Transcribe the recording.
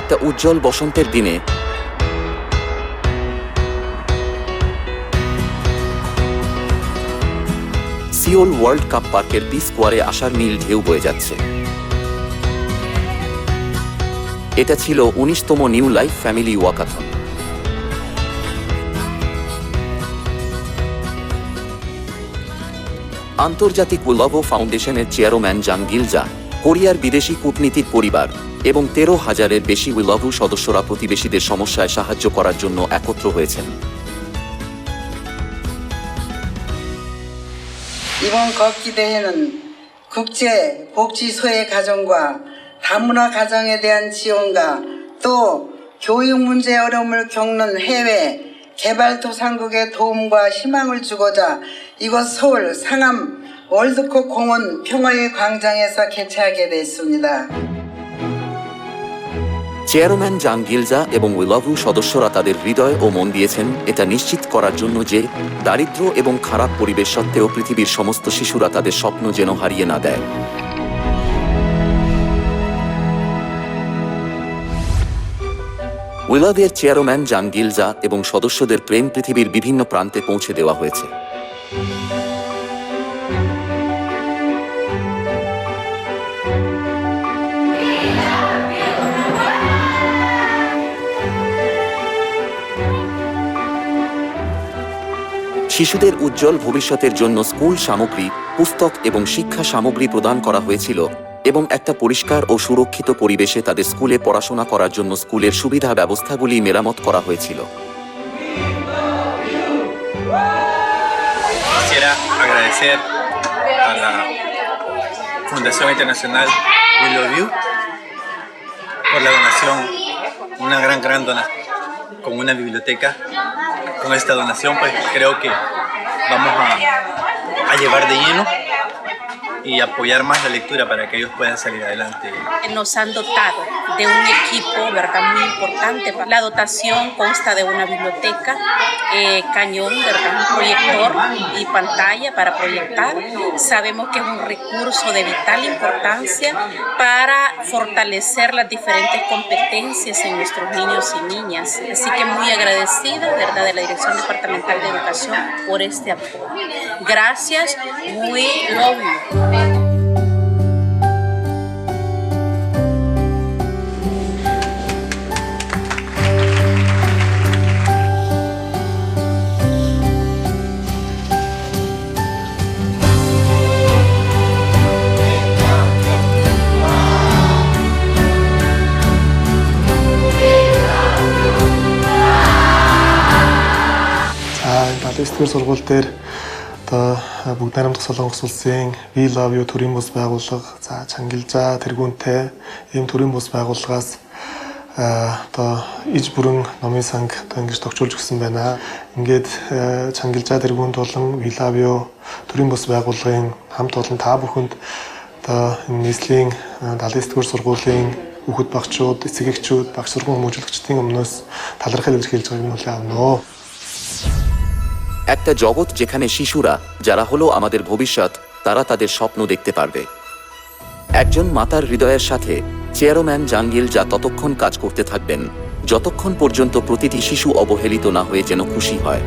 একটা উজ্জ্বল বসন্তের দিনে সিওল ওয়ার্ল্ড কাপ পার্কের পি স্কোয়ারে আসার নীল ঢেউ বয়ে যাচ্ছে। এটা ছিল ১৯তম নিউ লাইফ ফ্যামিলি ওয়াকাথন। আন্তর্জাতিক উইলাভো ফাউন্ডেশনের চেয়ারম্যান জাং গিলজা, কোরিয়ার বিদেশি কূটনীতির পরিবার এবং ১৩,০০০-এর বেশি উইলাভো সদস্যরা প্রতিবেশীদের সমস্যায় সাহায্য করার জন্য একত্র হয়েছেন। 이번 걷기 대회는 국제 복지 소외 가정과 다문화 가정에 대한 지원과 또 교육 문제 어려움을 겪는 해외 개발도상국의 도움과 희망을 주고자 이곳 서울 상암 월드컵 공원 평화의 광장에서 개최하게 됐습니다. চেয়ারম্যান জাং গিলজা এবং উইলাভো সদস্যরা তাদের হৃদয় ও মন দিয়েছেন এটা নিশ্চিত করার জন্য যে দারিদ্র্য এবং খারাপ পরিবেশ সত্ত্বেও পৃথিবীর সমস্ত শিশুরা তাদের স্বপ্ন যেন হারিয়ে না দেয়। উইলাভের চেয়ারম্যান জাং গিলজা এবং সদস্যদের প্রেম পৃথিবীর বিভিন্ন প্রান্তে পৌঁছে দেওয়া হয়েছে। শিশুদের উজ্জ্বল ভবিষ্যতের জন্য স্কুল সামগ্রী, পুস্তক এবং শিক্ষা সামগ্রী প্রদান করা হয়েছিল এবং একটা পরিষ্কার ও সুরক্ষিত পরিবেশে তাদের স্কুলে পড়াশোনা করার জন্য স্কুলের সুবিধা ব্যবস্থাগুলি মেরামত করা হয়েছিল। Quisiera agradecer a la Fundación Internacional We Love You por la donación, una gran donación con una biblioteca. Con esta donación pues creo que vamos a llevar de lleno y apoyar más la lectura para que ellos puedan salir adelante. Nos han dotado de un equipo, ¿verdad?, muy importante. La dotación consta de una biblioteca, cañón, ¿verdad?, un proyector y pantalla para proyectar. Sabemos que es un recurso de vital importancia para fortalecer las diferentes competencias en nuestros niños y niñas. Así que muy agradecida, ¿verdad?, de la Dirección Departamental de Educación por este apoyo. Gracias, muy love you. Балистикийн сургууль дээр одоо бүгд найрамдах Солонгос улсын We Love You төрийн бус байгууллага, за Чангилжа тэргүүнтэй ийм төрийн бус байгууллагаас одоо иж бүрэн номын санг одоо ингэж тогтчулж өгсөн байна. Ингээд Чангилжа тэргүүнд болон We Love You төрийн бус байгууллагын хамт олон та бүхэнд одоо нийслэлийн балистикийн сургуулийн хүүхэд багчууд, эцэг эхчүүд, багш сургууль хүмүүжүүлэгчдийн өмнөөс талархал илэрхийлж байгааг нь хүлээн авна. একটা জগৎ যেখানে শিশুরা, যারা হলো আমাদের ভবিষ্যৎ, তারা তাদের স্বপ্ন দেখতে পারবে। একজন মাতার হৃদয়ের সাথে চেয়ারম্যান জাং গিলজা ততক্ষণ কাজ করতে থাকবেন যতক্ষণ পর্যন্ত প্রতিটি শিশু অবহেলিত না হয়ে যেন খুশি হয়।